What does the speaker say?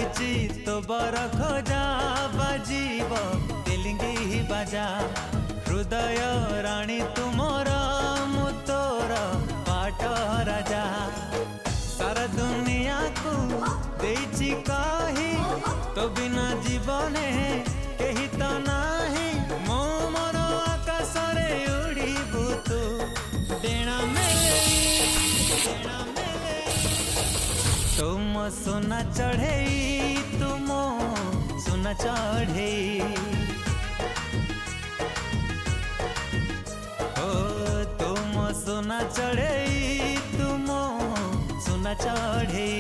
चालीची तो बर खोजा बाजीब तेलिंगी बाजा हृदय राणी तुमर मु तोर पाट राजा सारा दुनिया को देइछि कही तो बिना जीवने कही तो नाही मो मोर आकाश रे उड़ीबु तू डेणा मेले तुम सोना चढ़े तुम सोना चढ़े ओ तुम सोना चढ़े तुम सोना चढ़े।